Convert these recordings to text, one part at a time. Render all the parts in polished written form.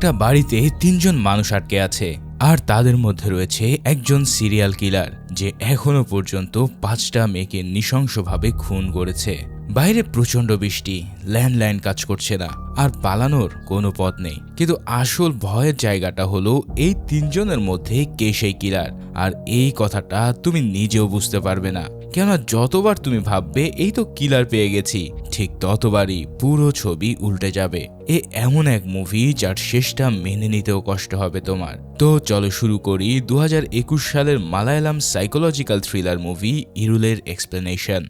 একটা বাড়িতে 3 জন মানুষ আটকে আছে, আর তাদের মধ্যে রয়েছে একজন সিরিয়াল কিলার যে এখনো পর্যন্ত 5টা মেয়েকে নৃশংসভাবে খুন করেছে। বাইরে প্রচন্ড বৃষ্টি, ল্যান্ডলাইন কাজ করছে না, আর পালানোর কোনো পথ নেই। কিন্তু আসল ভয়ের জায়গাটা হলো এই 3 জনের মধ্যে কে সেই কিলার। আর এই কথাটা তুমি নিজেও বুঝতে পারবে না, কেননা যতবার তুমি ভাববে এই তো কিলার পেয়ে গেছি, ঠিক ততবারই পুরো ছবি উল্টে যাবে। এমন এক মুভি যার শেষটা মেনে নিতেও কষ্ট হবে তোমার। তো চলো শুরু করি 2021 সালের মালায়ালাম সাইকোলজিক্যাল থ্রিলার মুভি ইরুলের এক্সপ্লেনেশন।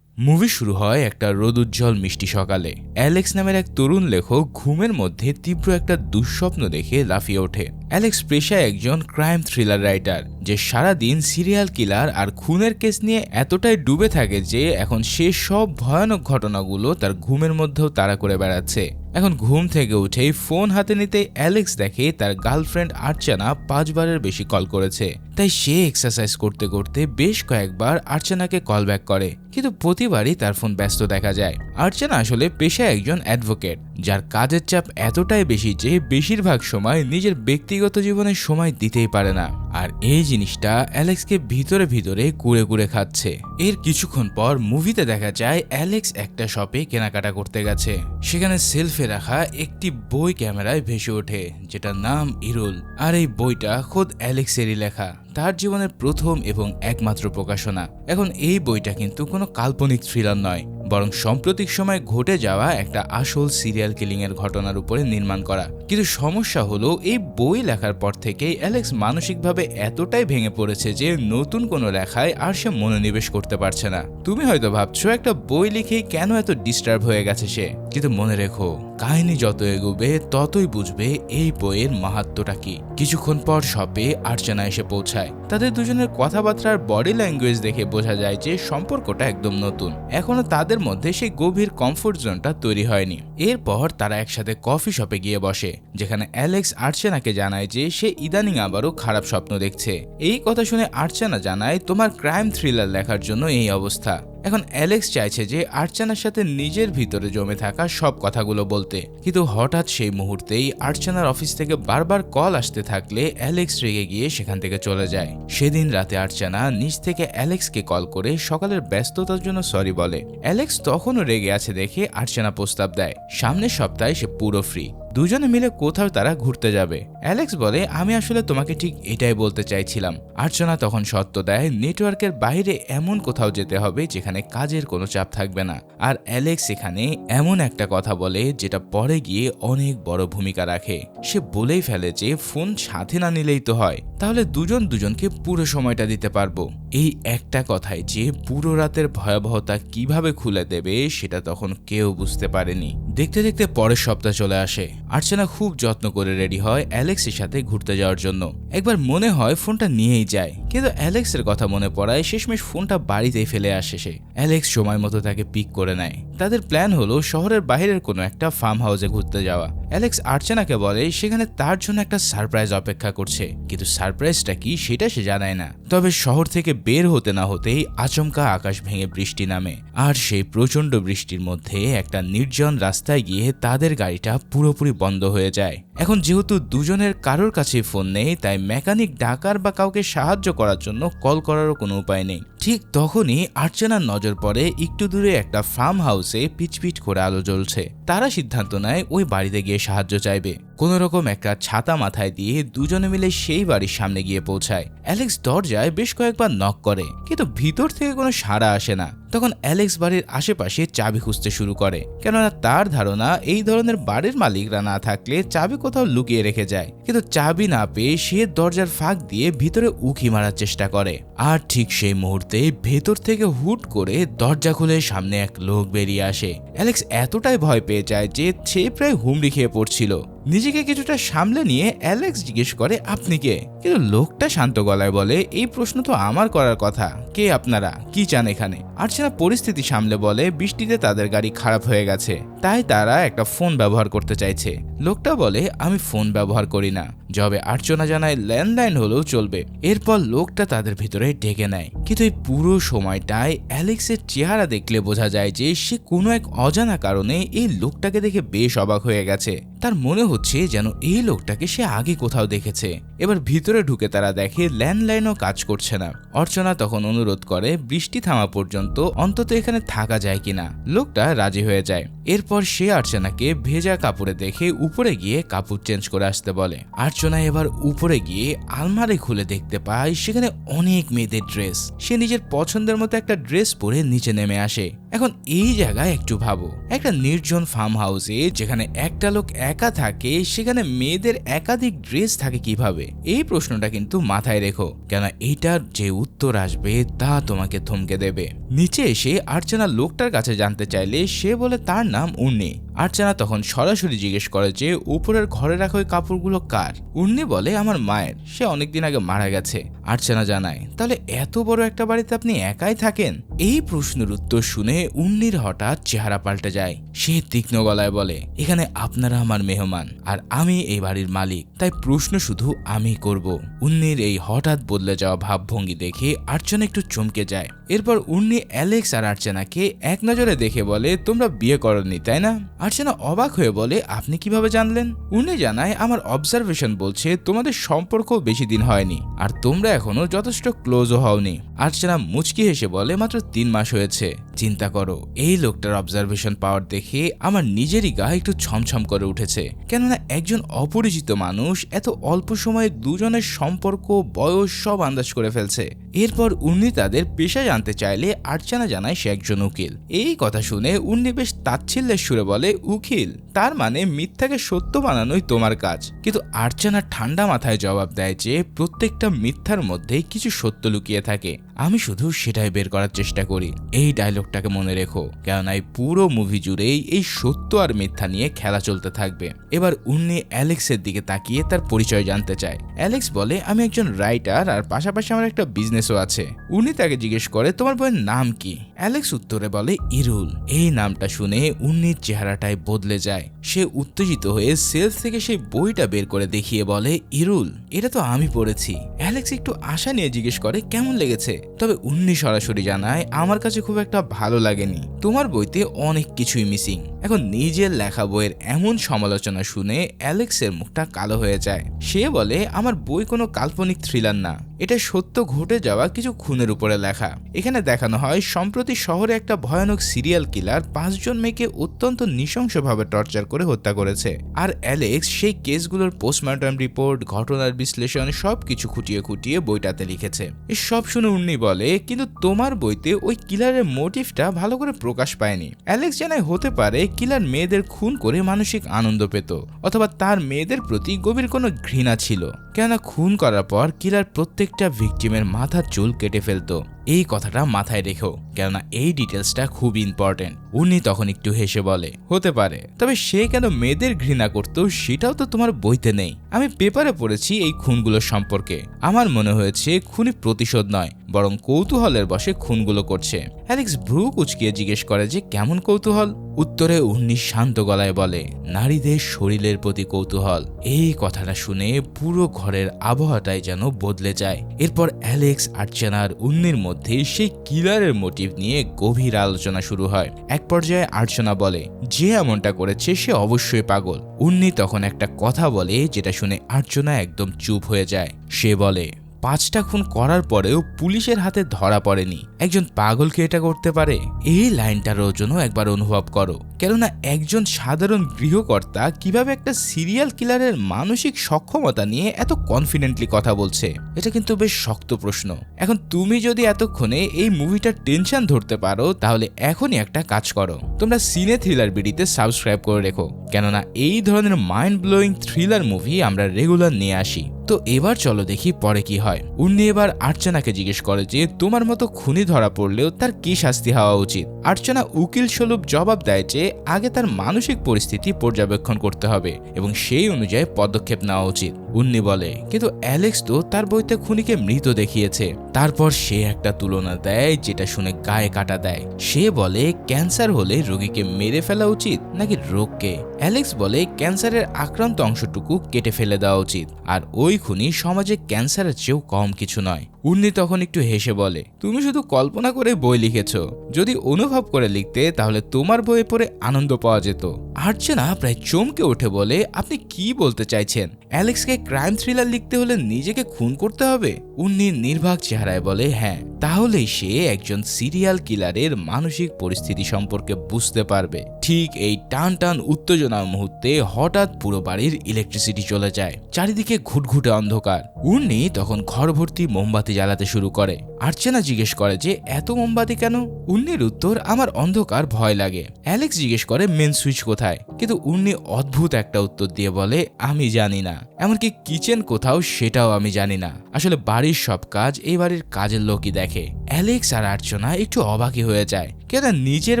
মুভি শুরু হয় একটা রোদুজ্জ্বল মিষ্টি সকালে। অ্যালেক্স নামের এক তরুণ লেখক ঘুমের মধ্যে তীব্র একটা দুঃস্বপ্ন দেখে লাফিয়ে ওঠে। অ্যালেক্স পেশায় একজন ক্রাইম থ্রিলার রাইটার যে সারাদিন সিরিয়াল কিলার আর খুনের কেস নিয়ে এতটাই ডুবে থাকে যে এখন সে সব ভয়ানক ঘটনাগুলো তার ঘুমের মধ্যেও তাড়া করে বেড়াচ্ছে। এখন ঘুম থেকে উঠেই ফোন হাতে নিতে অ্যালেক্স দেখে তার গার্লফ্রেন্ড আর্চানা 5 বারের বেশি কল করেছে। তাই সে এক্সারসাইজ করতে করতে বেশ কয়েকবার আর্চানাকে কল ব্যাক করে, কিন্তু প্রতিবারই তার ফোন ব্যস্ত দেখা যায়। আর্চানা আসলে পেশায় একজন অ্যাডভোকেট যার কাজের চাপ এতটাই বেশি যে বেশিরভাগ সময় নিজের ব্যক্তিগত জীবনে সময় দিতেই পারে না। আর এই জিনিসটা অ্যালেক্সকে ভিতরে ভিতরে কুড়ে কুড়ে খাচ্ছে। এর কিছুক্ষণ পর মুভিতে দেখা যায় অ্যালেক্স একটা শপে কেনাকাটা করতে গেছে। সেখানে সেলফে রাখা একটি বই ক্যামেরায় ভেসে ওঠে যেটার নাম ইরুল। আর এই বইটা খোদ অ্যালেক্সেরই লেখা, তার জীবনের প্রথম এবং একমাত্র প্রকাশনা। এখন এই বইটা কিন্তু কোনো কাল্পনিক থ্রিলার নয়, বরং সাম্প্রতিক সময় ঘটে যাওয়া একটা আসল সিরিয়াল কিলিং এর ঘটনার উপরে নির্মাণ করা। কিন্তু সমস্যা হলো এই বই লেখার পর থেকেই অ্যালেক্স মানসিকভাবে এতটাই ভেঙে পড়েছে যে নতুন কোনো লেখায় আর সে মনোনিবেশ করতে পারছে না। তুমি হয়তো ভাবছো একটা বই লিখেই কেন এত ডিস্টার্ব হয়ে গেছে সে, কিন্তু মনে রেখো কাহিনী যত এগোবে ততই বুঝবে এই বইয়ের মাহাত্ম্যটা কি। কিছুক্ষণ পর শপে আর্চানা এসে পৌঁছায়। তাদের দুজনের কথাবার্তার বডি ল্যাঙ্গুয়েজ দেখে বোঝা যায় যে সম্পর্কটা একদম নতুন, এখনো তাদের মধ্যে সেই গভীর কমফোর্ট জোনটা তৈরি হয়নি। এরপর তারা একসাথে কফি শপে গিয়ে বসে, যেখানে অ্যালেক্স আর্চানাকে জানায় যে সে ইদানিং আবারও খারাপ স্বপ্ন দেখছে। এই কথা শুনে আর্চানা জানায় তোমার ক্রাইম থ্রিলার লেখার জন্য এই অবস্থা। এখন অ্যালেক্স চাইছে যে আর্চানার সাথে নিজের ভিতরে জমে থাকা সব কথাগুলো বলতে, কিন্তু হঠাৎ সেই মুহূর্তেই আর্চানার অফিস থেকে বারবার কল আসতে থাকলে অ্যালেক্স রেগে গিয়ে সেখান থেকে চলে যায়। সেদিন রাতে আর্চানা নিজ থেকে অ্যালেক্সকে কল করে সকালের ব্যস্ততার জন্য সরি বলে। অ্যালেক্স তখনও রেগে আছে দেখে আর্চানা প্রস্তাব দেয় সামনের সপ্তাহে সে পুরো ফ্রি, দুজনে মিলে কোথাও তারা ঘুরতে যাবে। অ্যালেক্স বলে আমি আসলে তোমাকে ঠিক এটাই বলতে চাইছিলাম। আর্চনা তখন সত্য দেয় নেটওয়ার্কের বাইরে এমন কোথাও যেতে হবে যেখানে কাজের কোনো চাপ থাকবে না। আর অ্যালেক্স এখানে এমন একটা কথা বলে যেটা পরে গিয়ে অনেক বড় ভূমিকা রাখে। সে বলেই ফেলে যে ফোন সাথে না নিলেই তো হয়, তাহলে দুজন দুজনকে পুরো সময়টা দিতে পারবো। এই একটা কথাই যে পুরো রাতের ভয়াবহতা কিভাবে খুলে দেবে সেটা তখন কেউ বুঝতে পারেনি। দেখতে দেখতে পরের সপ্তাহ চলে আসে। আর্চানা খুব যত্ন করে রেডি হয় অ্যালেক্সের সাথে ঘুরতে যাওয়ার জন্য। একবার মনে হয় ফোনটা নিয়েই যায়, কিন্তু অ্যালেক্সের কথা মনে পড়ায় শেষমেশ ফোনটা বাড়িতেই ফেলে আসে সে। অ্যালেক্স সময় মতো তাকে পিক করে নেয়। তাদের প্ল্যান হলো শহরের বাইরের কোনো একটা ফার্ম হাউসে ঘুরতে যাওয়া। অ্যালেক্স আর্চানাকে বলে সেখানে তার জন্য একটা সারপ্রাইজ অপেক্ষা করছে, কিন্তু সারপ্রাইজটা কি সেটা সে জানায় না। তবে শহর থেকে বের হতে না হতেই আচমকা আকাশ ভেঙে বৃষ্টি নামে, আর সেই প্রচন্ড বৃষ্টির মধ্যে একটা নির্জন রাস্তায় গিয়ে তাদের গাড়িটা পুরোপুরি বন্ধ হয়ে যায়। এখন যেহেতু দুজনের কারোর কাছে ফোন নেই, তাই মেকানিক ডাকার বা কাউকে সাহায্য করার জন্য কল করারও কোনো উপায় নেই। ঠিক তখনই আর্চানার নজর পড়ে একটু দূরে একটা ফার্ম হাউসে পিচপিচ করে আলো জ্বলছে। তারা সিদ্ধান্ত নেয় ওই বাড়িতে গিয়ে সাহায্য চাইবে। কোন রকম একটা ছাতা মাথায় দিয়ে দুজনে মিলে সেই বাড়ির সামনে গিয়ে পৌঁছায়। অ্যালেক্স দরজায় বেশ কয়েকবার নক করে, কিন্তু ভিতর থেকে কোনো সাড়া আসে না। তখন অ্যালেক্স বাড়ির আশেপাশে চাবি খুঁজতে শুরু করে, কেননা তার ধারণা এই ধরনের বাড়ির মালিকরা না থাকলে চাবি কোথাও লুকিয়ে রেখে যায়। কিন্তু চাবি না পেয়ে সে দরজার ফাঁক দিয়ে ভিতরে উঁকি মারার চেষ্টা করে। আর ঠিক সেই মুহূর্তে ভেতর থেকে হুট করে দরজা খুলে সামনে এক লোক বেরিয়ে আসে। অ্যালেক্স এতটাই ভয় পেয়ে যায় যে সে প্রায় হুমড়ি খেয়ে পড়ছিল। নিজেকে কিছুটা সামলে নিয়ে অ্যালেক্স জিজ্ঞেস করে আপনি কে, কিন্তু লোকটা শান্ত গলায় বলে এই প্রশ্ন তো আমার করার কথা, কে আপনারা, কি চান এখানে। আর্চানা পরিস্থিতি সামলে বলে বৃষ্টিতে তাদের গাড়ি খারাপ হয়ে গেছে, তাই তারা একটা ফোন ব্যবহার করতে চাইছে। লোকটা বলে আমি ফোন ব্যবহার করি না। জবে আর্চনা জানায় ল্যান্ডলাইন হলেও চলবে। এরপর লোকটা তাদের ভিতরে ডেকে নেয়, কিন্তু এই পুরো সময়টায় অ্যালেক্সের চেহারা দেখলে বোঝা যায় যে সে কোনো এক অজানা কারণে এই লোকটাকে দেখে বেশ অবাক হয়ে গেছে। তার মনে হচ্ছে যেন এই লোকটাকে সে আগে কোথাও দেখেছে। এবার ভিতরে ঢুকে তারা দেখে ল্যান্ডলাইনও কাজ করছে না। অর্চনা তখন অনুরোধ করে বৃষ্টি থামা পর্যন্ত অন্তত এখানে থাকা যায় কিনা। লোকটা রাজি হয়ে যায়। এরপর সে অর্চনাকে ভেজা কাপড়ে দেখে উপরে গিয়ে কাপড় চেঞ্জ করে আসতে বলে। অর্চনা এবার উপরে গিয়ে আলমারি খুলে দেখতে পায় সেখানে অনেক মেয়েদের ড্রেস। সে নিজের পছন্দের মতো একটা ড্রেস পরে নিচে নেমে আসে। এখন এই জায়গায় একটু ভাবো, একটা নির্জন ফার্ম হাউসে যেখানে একটা লোক একা থাকে সেখানে মেয়েদের একাধিক ড্রেস থাকে কিভাবে? এই প্রশ্নটা কিন্তু মাথায় রেখো, কেন এইটার যে উত্তর আসবে তা তোমাকে থমকে দেবে। নিচে এসে অর্চনা লোকটার কাছে জানতে চাইলে সে বলে তার নাম উন্নি। অর্চনা তখন সরাসরি জিজ্ঞেস করে যে উপরের ঘরে রাখা ওই কাপড়গুলো কার? উন্নি বলে আমার মায়ের, সে অনেকদিন আগে মারা গেছে। অর্চনা জানায় তাহলে এত বড় একটা বাড়িতে আপনি একাই থাকেন? এই প্রশ্নের উত্তর শুনে উন্নির হঠাৎ চেহারা পাল্টে যায়। সে তীক্ষ্ণ গলায় বলে এখানে আপনারা আমার মেহমান আর আমি এই বাড়ির মালিক, তাই প্রশ্ন শুধু আমি করব। উন্নির এই হঠাৎ বদলে যাওয়া ভাবভঙ্গি দেখে অর্চনা একটু চমকে যায়। এরপর উন্নি অ্যালেক্স আর অর্চনাকে এক নজরে দেখে বলে তোমরা বিয়ে করনি তাই না? অর্চনা অবাক হয়ে বলে আপনি কিভাবে জানলেন? উনি জানায় আমার অবজারভেশন বলছে তোমাদের সম্পর্ক বেশি দিন হয়নি আর তোমরা এখনো যথেষ্ট ক্লোজও হওনি। অর্চনা মুচকি হেসে বলে মাত্র 3 মাস হয়েছে। চিন্তা করো, এই লোকটার অবজারভেশন পাওয়ার দেখে আমার নিজেরই গা একটু ছমছম করে উঠেছে, কেননা একজন অপরিচিত মানুষ এত অল্প সময়ে দুজনের সম্পর্ক বয়স সব আন্দাজ করে ফেলছে। এরপর উনি তাদের পেশা জানতে চাইলে অর্চনা জানায় সে একজন উকিল। এই কথা শুনে উনি বেশ তাচ্ছিল্যের সুরে বলে উকিল, তার মানে মিথ্যাকে সত্য বানানোই তোমার কাজ। কিন্তু অর্চনা ঠান্ডা মাথায় জবাব দেয় যে প্রত্যেকটা মিথ্যার মধ্যে কিছু সত্য লুকিয়ে থাকে, আমি শুধু সেটাই বের করার চেষ্টা করি। এই ডায়লগটাকে মনে রেখো, কেননা এই পুরো মুভি জুড়েই এই সত্য আর মিথ্যা নিয়ে খেলা চলতে থাকবে। এবার উনি অ্যালেক্সের দিকে তাকিয়ে তার পরিচয় জানতে চায়। অ্যালেক্স বলে আমি একজন রাইটার আর পাশাপাশি আমার একটা বিজনেসও আছে। উনি তাকে জিজ্ঞেস করে তোমার বইয়ের নাম কি? অ্যালেক্স উত্তরে বলে ইরুল। এই নামটা শুনে উন্নির চেহারাটাই বদলে যায়। সে উত্তেজিত হয়ে সেলস থেকে সেই বইটা বের করে দেখিয়ে বলে ইরুল, এটা তো আমি পড়েছি। অ্যালেক্স একটু আশা নিয়ে জিজ্ঞেস করে কেমন লেগেছে? তবে উন্নি সরাসরি জানায় আমার কাছে খুব একটা ভালো লাগেনি, তোমার বইতে অনেক কিছুই মিসিং। এখন নিজের লেখা বইয়ের এমন সমালোচনা শুনে অ্যালেক্সের মুখটা কালো হয়ে যায়। সে বলে আমার বই কোনো কাল্পনিক থ্রিলার না, এটা সত্য ঘটে যাওয়া কিছু খুনের উপরে লেখা। এখানে দেখানো হয় সম্প্রতি শহরে একটা ভয়ানক সিরিয়াল কিলার 5 জন মেয়েকে অত্যন্ত নৃশংসভাবে টর্চার করে হত্যা করেছে। আর অ্যালেক্স সেই কেসগুলোর পোস্টমর্টম রিপোর্ট, ঘটনার বিশ্লেষণ সবকিছু খুঁটিয়ে খুঁটিয়ে বইটাতে লিখেছে। এসব শুনে উন্নি বলে কিন্তু তোমার বইতে ওই কিলারের মোটিভটা ভালো করে প্রকাশ পায়নি। অ্যালেক্স জানায় হতে পারে কিলার মেয়েদের খুন করে মানসিক আনন্দ পেত, অথবা তার মেয়েদের প্রতি গভীর কোনো ঘৃণা ছিল, কেননা খুন করার পর কিলার প্রত্যেকটা ভিকটিমের মাথার চুল কেটে ফেলতো। এই কথাটা মাথায় রেখো, কেননা এই ডিটেলসটা খুব ইম্পর্টেন্ট। উনি তখন একটু হেসে বলে হতে পারে, তবে সে কেন মেয়েদের ঘৃণা করত সেটাও তো তোমার বইতে নেই। আমি পেপারে পড়েছি এই খুনগুলোর সম্পর্কে, আমার মনে হয়েছে খুনি প্রতিশোধ নয় বরং কৌতূহলের বশে খুনগুলো করছে। অ্যালেক্স ভ্রু কুচকিয়ে জিজ্ঞেস করে যে কেমন কৌতূহল? উত্তরে উনি শান্ত গলায় বলে নারীদের শরীরের প্রতি কৌতূহল। এই কথাটা শুনে পুরো ঘরের আবহাওয়াটাই যেন বদলে যায়। এরপর অ্যালেক্স অর্চনার উন্নির মধ্যে সেই কিলারের মোটিভ নিয়ে গভীর আলোচনা শুরু হয়। এক পর্যায়ে অর্চনা বলে যে এমনটা করেছে সে অবশ্যই পাগল। উন্নি তখন একটা কথা বলে যেটা শুনে অর্চনা একদম চুপ হয়ে যায়। সে বলে 5টা খুন করার পরেও পুলিশের হাতে ধরা পড়েনি, একজন পাগলকে এটা করতে পারে? এই লাইনটার ওজনও একবার অনুভব করো, কেননা একজন সাধারণ গৃহকর্তা কিভাবে একটা সিরিয়াল কিলারের মানসিক সক্ষমতা নিয়ে এত কনফিডেন্টলি কথা বলছে। এটা কিন্তু বেশ শক্ত প্রশ্ন। এখন তুমি যদি এতক্ষণে এই মুভিটার টেনশন ধরতে পারো তাহলে এখনই একটা কাজ করো, তোমরা সিনে থ্রিলার বিডিতে সাবস্ক্রাইব করে রেখো, কেননা এই ধরনের মাইন্ড ব্লোয়িং থ্রিলার মুভি আমরা রেগুলার নিয়ে আসি। তো এবার চলো দেখি পরে কি হয়। উন্নি এবার অর্চনাকে জিজ্ঞেস করে যে তোমার মতো খুনি ধরা পড়লেও তার কি শাস্তি হওয়া উচিত? আর্চনা উকিল স্বরূপ জবাব দেয় যে আগে তার মানসিক পরিস্থিতি পর্যবেক্ষণ করতে হবে এবং সেই অনুযায়ী পদক্ষেপ নেওয়া উচিত। উন্নি বলে, কিন্তু অ্যালেক্স তো তার বইতে খুনিকে মৃত দেখিয়েছে। তারপর সে একটা তুলনা দেয় যেটা শুনে গায়ে কাটা দেয়। সে বলে ক্যান্সার হলে রোগীকে মেরে ফেলা উচিত নাকি রোগকে। অ্যালেক্স বলে ক্যান্সারের আক্রান্ত অংশটুকু কেটে ফেলে দেওয়া উচিত, আর ওই খুনি সমাজে ক্যান্সারের চেয়েও কম কিছু নয়। উন্নি তখন একটু হেসে বলে, তুমি শুধু কল্পনা করে বই লিখেছ, যদি অনুভব করে লিখতে তাহলে তোমার বইয়ে পড়ে আনন্দ পাওয়া যেত। আর্চনা প্রায় চমকে উঠে বলে, আপনি কি বলতে চাইছেন? অ্যালেক্সকে ক্রাইম থ্রিলার লিখতে হলে নিজেকে খুন করতে হবে? উন্নি নির্বাক চেহারায় বলে, হ্যাঁ, তাহলেই সে একজন সিরিয়াল কিলারের মানসিক পরিস্থিতি সম্পর্কে বুঝতে পারবে। ঠিক এই টান টান উত্তেজনার মুহূর্তে হঠাৎ পুরো বাড়ির ইলেকট্রিসিটি চলে যায়। চারিদিকে ঘুটঘুটে অন্ধকার। উন্নি তখন ঘর ভর্তি মোমবাতি জ্বালাতে শুরু করে। আর্চনা জিজ্ঞেস করে যে এত মোমবাতি কেন? উন্নির উত্তর, আমার অন্ধকার ভয় লাগে। অ্যালেক্স জিজ্ঞেস করে মেন সুইচ কোথায়, কিন্তু উন্নি অদ্ভুত একটা উত্তর দিয়ে বলে, আমি জানি না, এমনকি কিচেন কোথাও সেটাও আমি জানি না। আসলে বাড়ির সব কাজ এই বাড়ির কাজের লোকই দেখে। অ্যালেক্স আর আর্চনা একটু অবাকই হয়ে যায়, কেন নিজের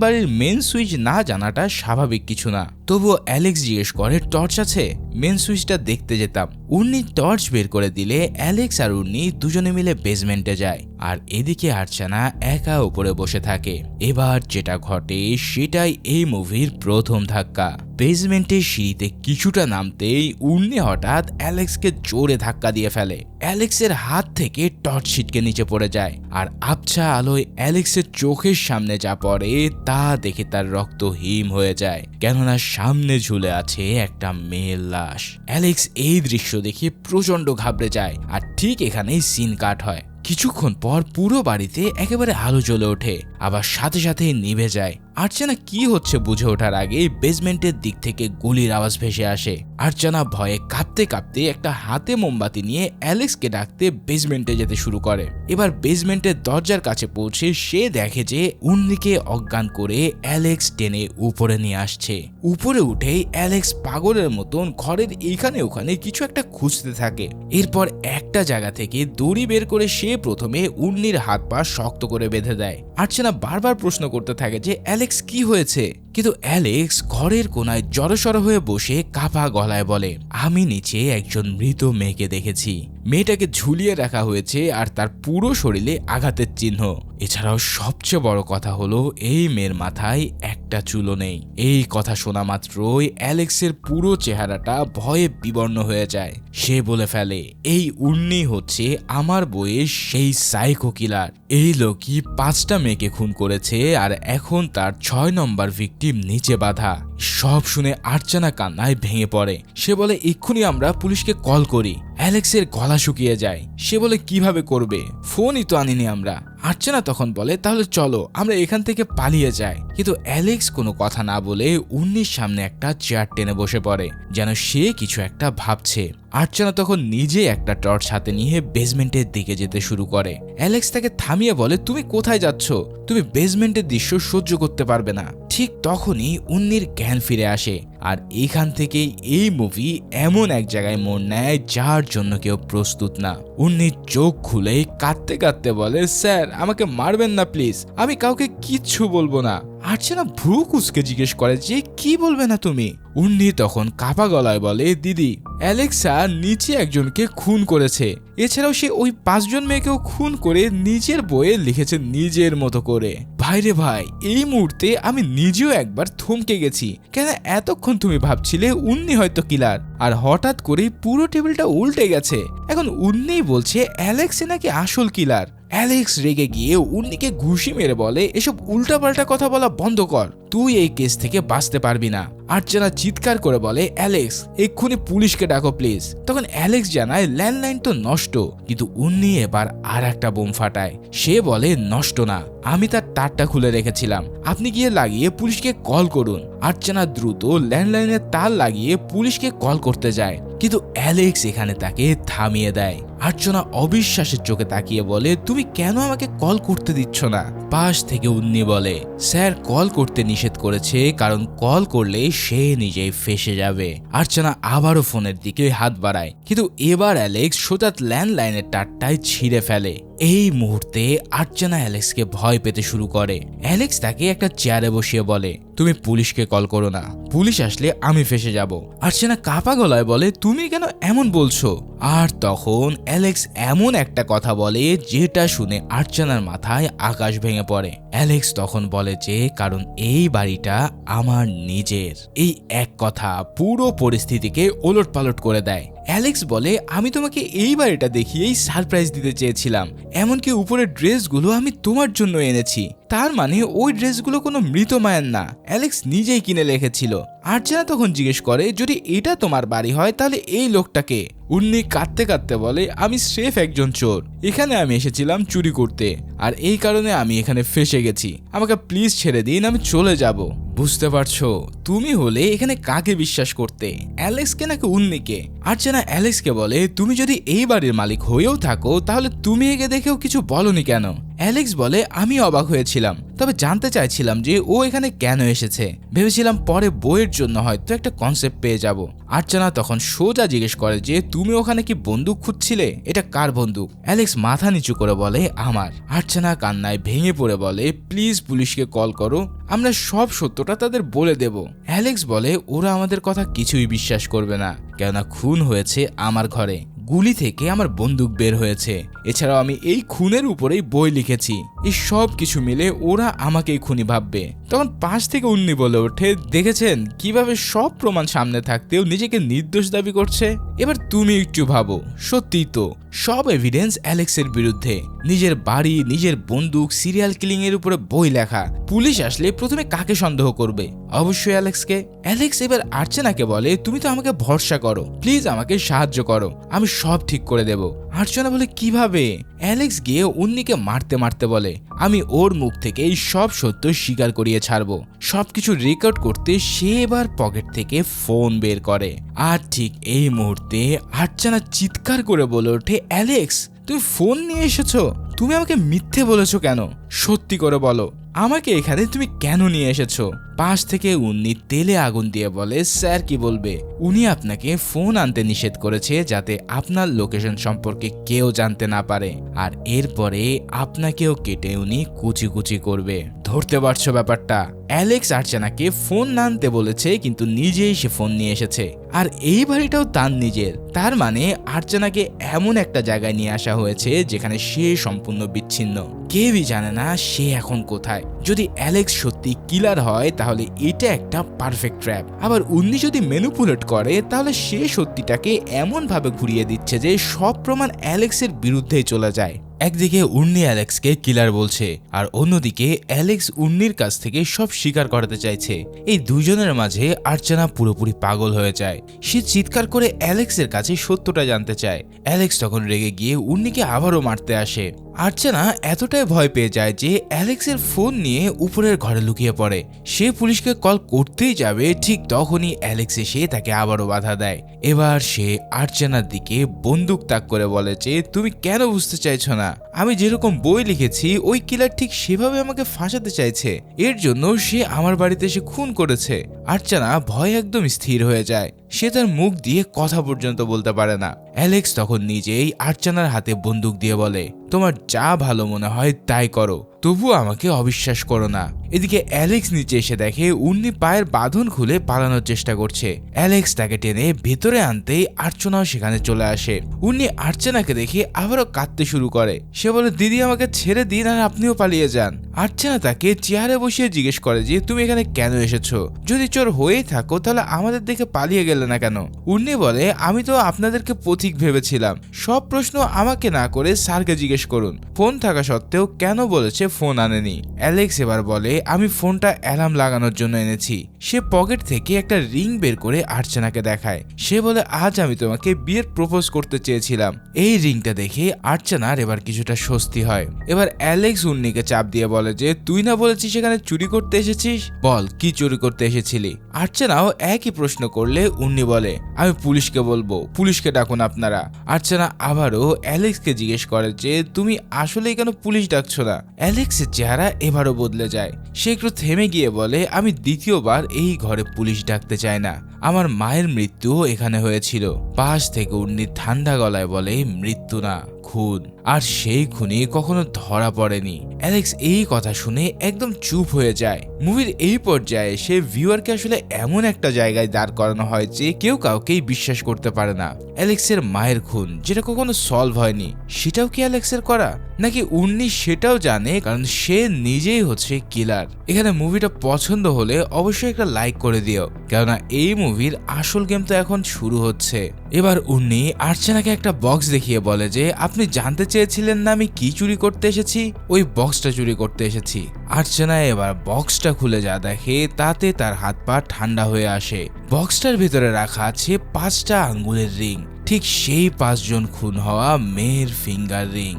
বাড়ির মেন সুইচ না জানাটা স্বাভাবিক কিছু না। তবুও অ্যালেক্স জিজ্ঞেস করে, টর্চ আছে? মেন সুইচটা দেখতে যেতাম। উন্নি টর্চ বের করে দিলে অ্যালেক্স আর উন্নি দুজনে মিলে বেসমেন্টে যায়, আর এদিকে আর্চনা একা উপরে বসে থাকে। এবার যেটা ঘটে সেটাই এই মুভির প্রথম ধাক্কা। বেসমেন্টের সিঁড়িতে কিছুটা নামতেই উন্নি হঠাৎ অ্যালেক্সকে জোরে ধাক্কা দিয়ে ফেলে। অ্যালেক্সের হাত থেকে টর্চ ছিটকে নিচে পড়ে যায়, আর আবছা আলোয় অ্যালেক্সের চোখের সামনে যা পড়ে তা দেখে তার রক্ত হিম হয়ে যায়, কেননা সামনে ঝুলে আছে একটা মেয়ের লাশ। অ্যালেক্স এই দৃশ্য দেখে প্রচন্ড ঘাবড়ে যায়, আর ঠিক এখানেই সিন কাট হয়। কিছুক্ষণ পর পুরো বাড়িতে একেবারে আলো জ্বলে ওঠে, আবার সাথে সাথে নিভে যায়। আর্চনা কি হচ্ছে বুঝে ওঠার আগে বেসমেন্টের দিক থেকে গুলির আওয়াজ ভেসে আসে। আর্চনা ভয়ে কাঁপতে কাঁপতে একটা হাতে মোমবাতি নিয়ে অ্যালেক্সকে ডাকতে বেসমেন্টে যেতে শুরু করে। এবার বেসমেন্টের দরজার কাছে পৌঁছে সে দেখে যে উন্নিকে অজ্ঞান করে অ্যালেক্স টেনে উপরে নিয়ে আসছে। উপরে উঠেই অ্যালেক্স পাগলের মতন ঘরের এখানে ওখানে কিছু একটা খুঁজতে থাকে। এরপর একটা জায়গা থেকে দড়ি বের করে সে প্রথমে উন্নির হাত পা শক্ত করে বেঁধে দেয়। আর্চনা বারবার প্রশ্ন করতে থাকে যে অ্যালেক্স কি হয়েছে, কিন্তু অ্যালেক্স ঘরের কোনায় জড়সড় হয়ে বসে কাঁপা গলায় বলে, আমি নিচে একজন মৃত মেয়েকে দেখেছি। মেয়েটাকে ঝুলিয়ে রাখা হয়েছে আর তার পুরো শরীরে আঘাতের চিহ্ন। এছাড়াও সবচেয়ে বড় কথা হলো এই মেয়ের মাথায় একটা চুলও নেই। এই কথা শোনা মাত্রই অ্যালেক্সের পুরো চেহারাটা ভয়ে বিবর্ণ হয়ে যায়। সে বলে ফেলে, এই উন্নি হচ্ছে আমার বইয়ের সেই সাইকো কিলার। এই লোকই 5টা মেয়েকে খুন করেছে, আর এখন তার 6 নম্বর ভিকটিম নিচে বাঁধা। সব শুনে আর্চনা কান্নায় ভেঙে পড়ে। সে বলে, এক্ষুনি আমরা পুলিশকে কল করি। অ্যালেক্সের গলা শুকিয়ে যায়। সে বলে, কিভাবে করবে, ফোনই তো আনিনি আমরা। আর্চনা তখন বলে, তাহলে চলো আমরা এখান থেকে পালিয়ে যাই। কিন্তু অ্যালেক্স কোনো কথা না বলে উন্নির সামনে একটা চেয়ার টেনে বসে পড়ে, যেন সে কিছু একটা ভাবছে। আর্চনা তখন নিজে একটা টর্চ হাতে নিয়ে বেসমেন্টের দিকে যেতে শুরু করে। অ্যালেক্স তাকে থামিয়ে বলে, তুমি কোথায় যাচ্ছ? তুমি বেসমেন্টের দৃশ্য সহ্য করতে পারবে না। ঠিক তখনই উন্নির জ্ঞান ফিরে আসে, আর এখান থেকেই এই মুভি এমন এক জায়গায় মোড় নেয় যার জন্য কেউ প্রস্তুত না। উন্নি চোখ খুলে কাঁদতে কাঁদতে বলে, স্যার আমাকে মারবেন না প্লিজ, আমি কাউকে কিচ্ছু বলবো না। আর্চনা ভ্রু কুঁচকে জিজ্ঞেস করে যে কি বলবে না তুমি? উন্নি তখন কাপা গলায় বলে, দিদি, অ্যালেক্সা নিচে একজনকে খুন করেছে। এছাড়াও সে ওই 5 জন মেয়েকেও খুন করে নিজের বইয়ে লিখেছে নিজের মতো করে। ভাইরে ভাই, এই মুহূর্তে আমি নিজেও একবার থমকে গেছি। কেন এতক্ষণ তুমি ভাবছিলে উন্নি হয়তো কিলার, আর হঠাৎ করে পুরো টেবিলটা উল্টে গেছে। এখন উন্নি বলছে অ্যালেক্সে নাকি আসল কিলার। অ্যালেক্স রেগে গিয়ে উন্নিকে ঘুষি মেরে বলে, এসব উল্টাপাল্টা কথা বলা বন্ধ কর, তুই এই কেস থেকে বাঁচতে পারবি না। আর্চনা চিৎকার করে বলে, অ্যালেক্স এক্ষুনি পুলিশকে ডাকো প্লিজ। তখন অ্যালেক্স জানায়, ল্যান্ডলাইন তো নষ্ট। কিন্তু উন্নি এবার আর একটা বোম ফাটায়। সে বলে, নষ্ট না, আমি তার তারটা খুলে রেখেছিলাম, আপনি গিয়ে লাগিয়ে পুলিশকে কল করুন। আর্চনা দ্রুত ল্যান্ডলাইনের তার লাগিয়ে পুলিশকে কল করতে যায়, কিন্তু অ্যালেক্স এখানে তাকে থামিয়ে দেয়। আর্চনা অবিশ্বাসের চোখে তাকিয়ে বলে, তুমি কেন আমাকে কল করতে দিচ্ছ না? পাশ থেকে উন্নি বলে, স্যার কল করতে নিষেধ করেছে, কারণ কল করলে সে নিজেই ফেসে যাবে। আর্চনা আবারও ফোনের দিকে হাত বাড়ায়, কিন্তু এবার অ্যালেক্স সোজা ল্যান্ডলাইনের তারটায় ছিঁড়ে ফেলে। এই মুহূর্তে আর্চনা অ্যালেক্সকে ভয় পেতে শুরু করে। অ্যালেক্স তাকে একটা চেয়ারে বসিয়ে বলে, তুমি পুলিশকে কল করো না, পুলিশ আসলে আমি ফেসে যাব। আর্চনা কাঁপা গলায় বলে, তুমি কেন এমন বলছো? আর তখন অ্যালেক্স এমন একটা কথা বলে যেটা শুনে আর্চনার মাথায় আকাশ ভেঙে পড়ে। অ্যালেক্স তখন বলে যে, কারণ এই বাড়িটা আমার নিজের। এই এক কথা পুরো পরিস্থিতিকে ওলটপালট করে দেয়। অ্যালেক্স বলে, আমি তোমাকে এই বাড়িটা দেখিয়েই সারপ্রাইজ দিতে চেয়েছিলাম, এমনকি উপরের ড্রেসগুলো আমি তোমার জন্য এনেছি। তার মানে ওই ড্রেসগুলো কোনো মৃত মায়ের না, অ্যালেক্স নিজেই কিনে রেখেছিল। আর্চনা তখন জিজ্ঞেস করে, যদি এটা তোমার বাড়ি হয় তাহলে এই লোকটাকে? উন্নি কাঁদতে কাঁদতে বলে, আমি স্রেফ একজন চোর, এখানে আমি এসেছিলাম চুরি করতে, আর এই কারণে আমি এখানে ফেসে গেছি, আমাকে প্লিজ ছেড়ে দিন, আমি চলে যাব। বুঝতে পারছো, তুমি হলে এখানে কাকে বিশ্বাস করতে, অ্যালেক্সকে নাকি উন্নিকে? আর্চনা অ্যালেক্সকে বলে, তুমি যদি এই বাড়ির মালিক হয়েও থাকো তাহলে তুমি একে দেখেও কিছু বলনি কেন? অ্যালেক্স বলে, আমি অবাক হয়েছিলাম, তবে জানতে চাইছিলাম যে ও এখানে কেন এসেছে। ভেবেছিলাম পরে বইয়ের জন্য হয়তো একটা কনসেপ্ট পেয়ে যাব। আর্চনা তখন সোজা জিজ্ঞেস করে যে, তুমি ওখানে কি বন্দুক খুঁজছিলে? এটা কার বন্দুক? অ্যালেক্স মাথা নিচু করে বলে, আমার। আর্চনা কান্নায় ভেঙে পড়ে বলে, প্লিজ পুলিশকে কল করো, আমরা সব সত্যটা তাদের বলে দেব। অ্যালেক্স বলে, ওরা আমাদের কথা কিছুই বিশ্বাস করবে না, কেননা খুন হয়েছে আমার ঘরে, গুলি থেকে আমার বন্দুক বের হয়েছে, এছাড়াও আমি এই খুনের উপরেই বই লিখেছি, এই সব কিছু মিলে ওরা আমাকেই খুনি ভাববে। তখন পাশ থেকে উন্নি বলে ওঠে, দেখেছেন কিভাবে সব প্রমাণ সামনে থাকতেও নিজেকে নির্দোষ দাবি করছে? এবার তুমি একটু ভাবো, সত্যিই তো সব এভিডেন্স অ্যালেক্সের বিরুদ্ধে, নিজের বাড়ি, নিজের বন্দুক, সিরিয়াল কিলিং এর উপরে বই লেখা। পুলিশ আসলে প্রথমে কাকে সন্দেহ করবে? অবশ্যই অ্যালেক্সকে। অ্যালেক্স এবার আর্চনাকে বলে, তুমি তো আমাকে ভরসা করো, প্লিজ আমাকে সাহায্য করো, আমি সব ঠিক করে দেব। আর্চনা বলে, কিভাবে? অ্যালেক্স গিয়ে উন্নিকে মারতে মারতে বলে, আমি ওর মুখ থেকে এই সব সত্য স্বীকার করিয়ে ছাড়বো। সবকিছু রেকর্ড করতে সে এবার পকেট থেকে ফোন বের করে। আর ঠিক এই মুহূর্তে আর্চনা চিৎকার করে বলে ওঠে, অ্যালেক্স তুমি ফোন নিয়ে এসেছো? তুমি আমাকে মিথ্যে বলেছো কেন? সত্যি করে বলো, আমাকে এখানে তুমি কেন নিয়ে এসেছো? পাশ থেকে উন্নি তেলে আগুন দিয়ে বলে, স্যার কি বলবে, উনি আপনাকে ফোন আনতে নিষেধ করেছে যাতে আপনার লোকেশন সম্পর্কে কেউ জানতে না পারে, আর এরপরে আপনাকেও কেটে উনি কুচি কুচি করবে। ধরতে পারছো ব্যাপারটা? অ্যালেক্স আর্চনাকে ফোন না আনতে বলেছে, কিন্তু নিজেই সে ফোন নিয়ে এসেছে, আর এই বাড়িটাও তার নিজের। তার মানে আর্চনাকে এমন একটা জায়গায় নিয়ে আসা হয়েছে যেখানে সে সম্পূর্ণ বিচ্ছিন্ন, কেউই জানে না সে এখন কোথায়। যদি অ্যালেক্স সত্যি কিলার হয় তাহলে এটা একটা পারফেক্ট ট্র্যাপ। আবার উন্নি যদি ম্যানিপুলেট করে তাহলে সে সত্যিটাকে এমন ভাবে ঘুরিয়ে দিচ্ছে যে সব প্রমাণ অ্যালেক্সের বিরুদ্ধেই চলে যায়। একদিকে উন্নি অ্যালেক্সকে কিলার বলছে, আর অন্যদিকে অ্যালেক্স উন্নির কাছ থেকে সব স্বীকার করাতে চাইছে। এই দুজনের মাঝে আর্চনা পুরোপুরি পাগল হয়ে যায়। সে চিৎকার করে অ্যালেক্সের কাছে সত্যটা জানতে চায়। অ্যালেক্স তখন রেগে গিয়ে উন্নিকে আবারও মারতে আসে। আর্চনা এতটাই ভয় পেয়ে যায় যে অ্যালেক্সের ফোন নিয়ে উপরের ঘরে লুকিয়ে পড়ে। সে পুলিশকে কল করতেই যাবে, ঠিক তখনই অ্যালেক্স এসে তাকে আবারও বাধা দেয়। এবার সে আর্চনার দিকে বন্দুক তাক করে বলে যে, তুমি কেন বুঝতে চাইছো না? আমি যেরকম বই লিখেছি ওই কিলার ঠিক সেভাবে আমাকে ফাঁসাতে চাইছে, এর জন্য সে আমার বাড়িতে এসে খুন করেছে। আর্চনা ভয় একদম স্থির হয়ে যায়, সে তার মুখ দিয়ে কথা পর্যন্ত বলতে পারে না। অ্যালেক্স তখন নিজেই আর্চনার হাতে বন্দুক দিয়ে বলে, তোমার যা ভালো মনে হয় তাই করো, তবুও আমাকে অবিশ্বাস করো না। এদিকে অ্যালেক্স নিচে এসে দেখে উন্নি পায়ের বাঁধন খুলে পালানোর চেষ্টা করছে। অ্যালেক্স তাকে টেনে ভেতরে আনতেই আর্চনাও সেখানে চলে আসে। উন্নি আর্চনাকে দেখে আবারও কাঁদতে শুরু করে। সে বলে, দিদি আমাকে ছেড়ে দিন আর আপনিও পালিয়ে যান। আর্চনা তাকে চেয়ারে বসিয়ে জিজ্ঞেস করে যে, তুমি এখানে কেন এসেছো? যদি চোর হয়েই থাকো তাহলে আমাদের দেখে পালিয়ে গেলে না কেন? উন্নি বলে, আমি তো আপনাদেরকে পথিক ভেবেছিলাম, সব প্রশ্ন আমাকে না করে স্যারকে জিজ্ঞেস করুন। ফোন থাকা সত্ত্বেও কেন বলেছে ফোন আনেনি। অ্যালেক্স এবার বলে আমি ফোনটা অ্যালার্ম লাগানোর জন্য এনেছি। সে পকেট থেকে একটা রিং বের করে আর্চনাকে দেখায়। সে বলে আজ আমি তোমাকে বিয়ের প্রপোজ করতে চেয়েছিলাম। এই রিংটা দেখে আর্চনার এবার কিছুটা স্বস্তি হয়। এবার অ্যালেক্স উন্নিকে চাপ দিয়ে বলে যে তুই না বলেছিস সেখানে চুরি করতে এসেছিস, বল কি চুরি করতে এসেছিলি। আর্চনাও একই প্রশ্ন করলে উন্নি বলে আমি পুলিশকে বলবো, পুলিশকে ডাকুন আপনারা। আর্চনা আবারও অ্যালেক্সকে জিজ্ঞেস করে যে তুমি আসলেই কেন পুলিশ ডাকছো না। অ্যালেক্সের চেহারা এবারও বদলে যায়। সে একটু থেমে গিয়ে বলে আমি দ্বিতীয়বার এই ঘরে পুলিশ ডাকতে চাই না। আমার মায়ের মৃত্যুও এখানে হয়েছিল। পাশ থেকে উন্নি ঠান্ডা গলায় বলে মৃত্যু না, খুন। আর সেই খুনি কখনো ধরা পড়েনি। অ্যালেক্স এই কথা শুনে একদম চুপ হয়ে যায়। মুভির এই পর্যায়ে সে ভিউয়ারকে আসলে এমন একটা জায়গায় দাঁড় করানো হয় যে কেউ কাউকেই বিশ্বাস করতে পারে না। অ্যালেক্সের মায়ের খুন যেটা কখনো সলভ হয়নি, সেটাও কি অ্যালেক্সের করা, নাকি উন্নি সেটাও জানে কারণ সে নিজেই হচ্ছে কিলার। এখানে মুভিটা পছন্দ হলে অবশ্যই একটা লাইক করে দিও, কেননা এই মুভির আসল গেম তো এখন শুরু হচ্ছে। এবার উন্নি আর্চনাকে একটা বক্স দেখিয়ে বলে যে আপনি জানতে চেয়েছিলেন না আমি কি চুরি করতে এসেছি, ওই বক্সটা চুরি করতে এসেছি। আর্চনা এবার বক্সটা খুলে যা দেখে তাতে তার হাত পা ঠান্ডা হয়ে আসে। বক্সটার ভিতরে রাখা আছে 5টা আঙ্গুলের রিং, ঠিক সেই 5 জন খুন হওয়া মেয়ের ফিঙ্গার রিং।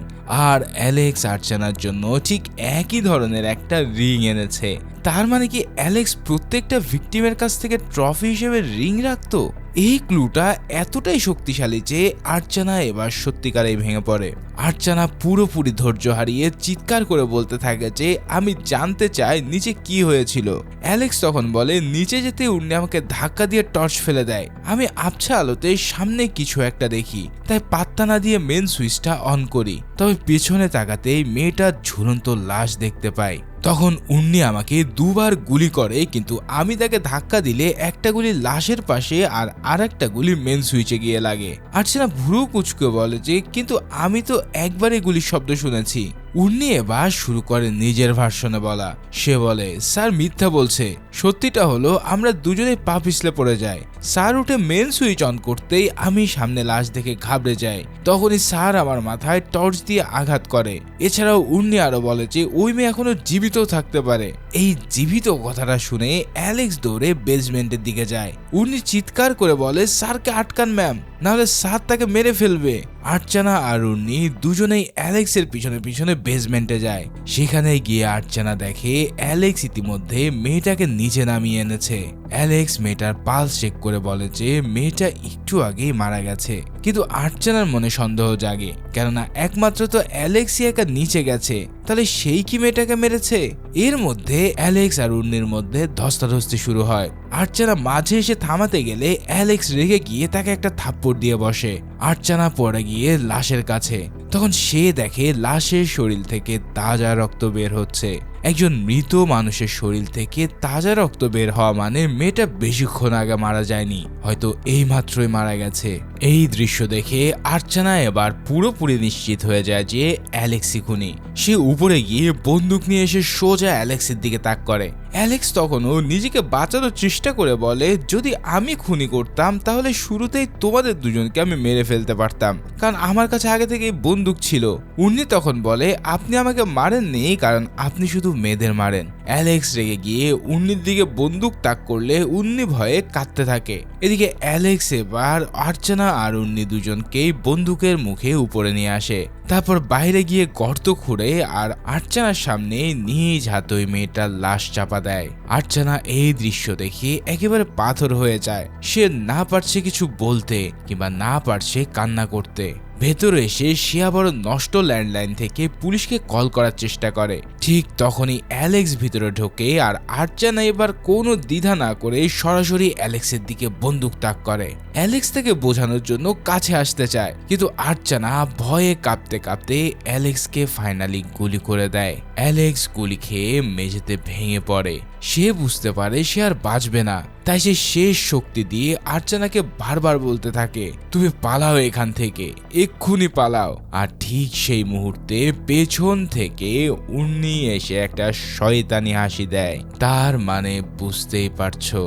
আর অ্যালেক্স আর্চনার জন্য ঠিক একই ধরনের একটা রিং এনেছে। তার মানে কি অ্যালেক্স প্রত্যেকটা ভিকটিমের কাছ থেকে ট্রফি হিসেবে রিং রাখতো। এই ক্লুটা এতটাই শক্তিশালী যে আর্চনা এবার সত্যিকারেই ভেঙে পড়ে। আর্চনা পুরোপুরি ধৈর্য হারিয়ে চিৎকার করে বলতে থাকে যে আমি জানতে চাই নিচে কি হয়েছিল। অ্যালেক্স তখন বলে নিচে যেতে উনি আমাকে ধাক্কা দিয়ে টর্চ ফেলে দেয়। আমি আবছা আলোতে সামনে কিছু একটা দেখি, তাই পাত্তা না দিয়ে মেন সুইচটা অন করি। তবে পেছনে তাকাতেই মেয়েটার ঝুলন্ত লাশ দেখতে পাই। তখন উন্নি আমাকে 2বার গুলি করে, কিন্তু আমি তাকে ধাক্কা দিলে একটা গুলি লাশের পাশে আর আরেকটা গুলি মেন সুইচে গিয়ে লাগে। আর্চনা ভুরু কুচকে বলে যে কিন্তু আমি তো একবারই গুলির শব্দ শুনেছি। উন্নি এবার শুরু করে নিজের ভার্সনে বলা। সে বলে স্যার মিথ্যা বলছে, সত্যিটা হলো আমরা দুজনেই পা পিছলে পড়ে যাই। স্যার উঠে মেন সুইচ অন করতেই আমি সামনে লাশ দেখে ঘাবড়ে যাই। তখনই স্যার আমার মাথায় টর্চ দিয়ে আঘাত করে। এছাড়াও উন্নি আরো বলে যে ওই মেয়ে এখনো জীবিত থাকতে পারে। এই জীবিত কথাটা শুনে অ্যালেক্স দৌড়ে বেসমেন্টের দিকে যায়। উন্নি চিৎকার করে বলে স্যারকে আটকান ম্যাম, নাহলে স্যার তাকে মেরে ফেলবে। আর্চনা আর উন্নি দুজনেই অ্যালেক্সের পিছনে পিছনে বেসমেন্টে যায়। সেখানে গিয়ে আর্চনা দেখে অ্যালেক্স ইতিমধ্যে মেয়েটাকে নিচে নামিয়ে এনেছে। অ্যালেক্স মেয়েটার পালস চেক করে বলে যে মেয়েটা একটু আগেই মারা গেছে, কিন্তু আর্চনার মনে সন্দেহ জাগে, কেননা একমাত্র তো অ্যালেক্সই একা নিচে গেছে, তাহলে সেই কি মেয়েটাকে মেরেছে। এর মধ্যে অ্যালেক্স আর উন্নির মধ্যে ধস্তাধস্তি শুরু হয়। আর্চনা মাঝে এসে থামাতে গেলে অ্যালেক্স রেগে গিয়ে তাকে একটা থাপ্পড় দিয়ে বসে। আর্চনা পড়ে গিয়ে লাশের কাছে, তখন সে দেখে লাশের শরীর থেকে তাজা রক্ত বের হচ্ছে। একজন মৃত মানুষের শরীর থেকে তাজা রক্ত বের হওয়া মানে মেয়েটা বেশিক্ষণ আগে মারা যায়নি, হয়তো এই মাত্রই মারা গেছে। এই দৃশ্য দেখে আর্চনা এবার পুরোপুরি নিশ্চিত হয়ে যায় যে অ্যালেক্সই খুনি। সে উপরে গিয়ে বন্দুক নিয়ে এসে সোজা অ্যালেক্সের দিকে তাক করে। অ্যালেক্স তখনও নিজেকে বাঁচানোর চেষ্টা করে বলে যদি আমি খুনি করতাম তাহলে শুরুতেই তোমাদের দুজনকে আমি মেরে ফেলতে পারতাম, কারণ আমার কাছে আগে থেকে বন্দুক ছিল। উন্নি তখন বলে আপনি আমাকে মারেননি কারণ আপনি শুধু মেয়েদের মারেন। অ্যালেক্স রেগে গিয়ে উন্নির দিকে বন্দুক তাক করলে উন্নি ভয়ে কাঁদতে থাকে। এদিকে অ্যালেক্স এবার আর্চনা আর উন্নি দুজনকেই বন্দুকের মুখে উপরে নিয়ে আসে। তারপর বাইরে গিয়ে গর্ত খুঁড়ে আর আর্চনার সামনে নিজ হাতে ওই মেয়েটার লাশ চাপা দেয়। আর্চনা এই দৃশ্য দেখে একেবারে পাথর হয়ে যায়। সে না পারছে কিছু বলতে কিংবা না পারছে কান্না করতে। ভেতরে এসে সে আবার নষ্ট ল্যান্ডলাইন থেকে পুলিশকে কল করার চেষ্টা করে। ঠিক তখনই অ্যালেক্স ভিতরে ঢোকে আর আর্চনা এবার কোনো দ্বিধা না করে সরাসরি অ্যালেক্সের দিকে বন্দুক তাক করে। অ্যালেক্স তাকে বোঝানোর জন্য কাছে আসতে চায়, কিন্তু আর্চনা ভয়ে কাঁপতে কাঁপতে অ্যালেক্সকে ফাইনালি গুলি করে দেয়। অ্যালেক্স গুলি খেয়ে মেঝেতে ভেঙে পড়ে। সে বুঝতে পারে সে আর বাঁচবে না, তাই সে শেষ শক্তি দিয়ে আর্চনাকে বারবার বলতে থাকে তুমি পালাও এখান থেকে, এক্ষুনি পালাও। আর ঠিক সেই মুহূর্তে পেছন থেকে উন্নি এসে একটা শয়তানি হাসি দেয়। তার মানে বুঝতেই পারছো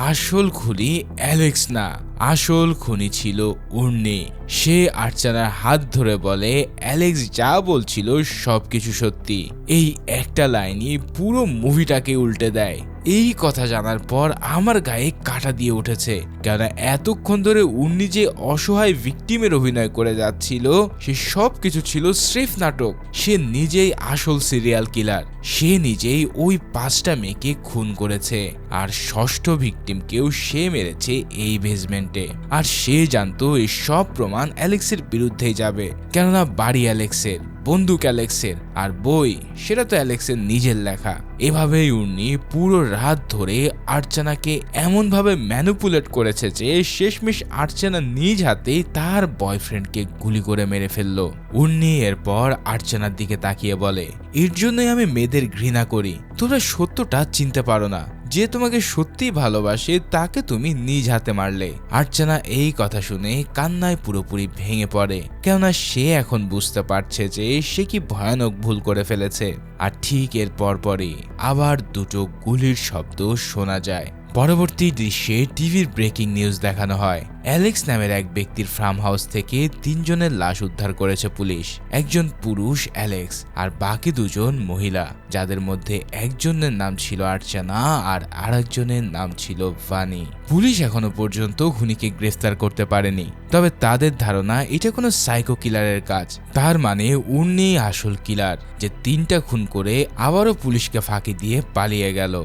আসল খুনি অ্যালেক্স না, আসল খুনি ছিল উর্নি। সে আর্চানার হাত ধরে বলে অ্যালেক্স যা বলছিল সবকিছু সত্যি। এই একটা লাইনই পুরো মুভিটাকে উল্টে দেয়। এই কথা জানার পর আমার গায়ে কাঁটা দিয়ে উঠেছে, কেননা এতক্ষণ ধরে উর্নি যে অসহায় ভিকটিমের অভিনয় করে যাচ্ছিল সে সব কিছু ছিল স্রেফ নাটক। সে নিজেই আসল সিরিয়াল কিলার। সে নিজেই ওই 5টা মেয়েকে খুন করেছে, আর ষষ্ঠ ভিকটিমকেও সে মেরেছে এই বেসমেন্টে। আর সে জানতো এই সব প্রমাণ অ্যালেক্সের বিরুদ্ধেই যাবে, কেননা বাড়ি অ্যালেক্সের, বন্দুক অ্যালেক্সের, আর বই সেটা তো অ্যালেক্সের নিজের লেখা। এভাবেই উর্নি পুরো রাত ধরে আর্চানাকে এমনভাবে ম্যানিপুলেট করেছে যে শেষমেশ আর্চানা নিজ হাতেই তার বয়ফ্রেন্ডকে গুলি করে মেরে ফেললো। উর্নি এরপর আর্চানার দিকে তাকিয়ে বলে, এর জন্যই আমি মেয়েদের ঘৃণা করি। তোমরা সত্যটা চিনতে পারো না। যে তোমাকে সত্যি ভালোবাসে তাকে তুমি নিজ হাতে মারলে। আর্চানা এই কথা শুনে কান্নায় পুরোপুরি ভেঙে পড়ে, কেননা সে এখন বুঝতে পারছে যে সে কি ভয়ানক ভুল করে ফেলেছে। আর ঠিক এর পরপরই আবার দুটো গুলির শব্দ শোনা যায়। পরবর্তী দৃশ্যে টিভির ব্রেকিং নিউজ দেখানো হয়। অ্যালেক্স নামের এক ব্যক্তির ফার্ম হাউস থেকে 3 জনের লাশ উদ্ধার করেছে পুলিশ। একজন পুরুষ অ্যালেক্স আর বাকি 2 জন মহিলা, যাদের মধ্যে একজনের নাম ছিল আর্চানা আর আরেকজনের নাম ছিল ভানি। পুলিশ এখনো পর্যন্ত খুনিকে গ্রেফতার করতে পারেনি, তবে তাদের ধারণা এটা কোনো সাইকো কিলারের কাজ। তার মানে উর্নি আসল কিলার, যে 3টা খুন করে আবারও পুলিশকে ফাঁকি দিয়ে পালিয়ে গেল।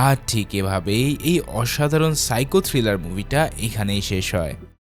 আর ঠিক এভাবেই এই অসাধারণ সাইকো থ্রিলার মুভিটা এখানেই শেষ হয়।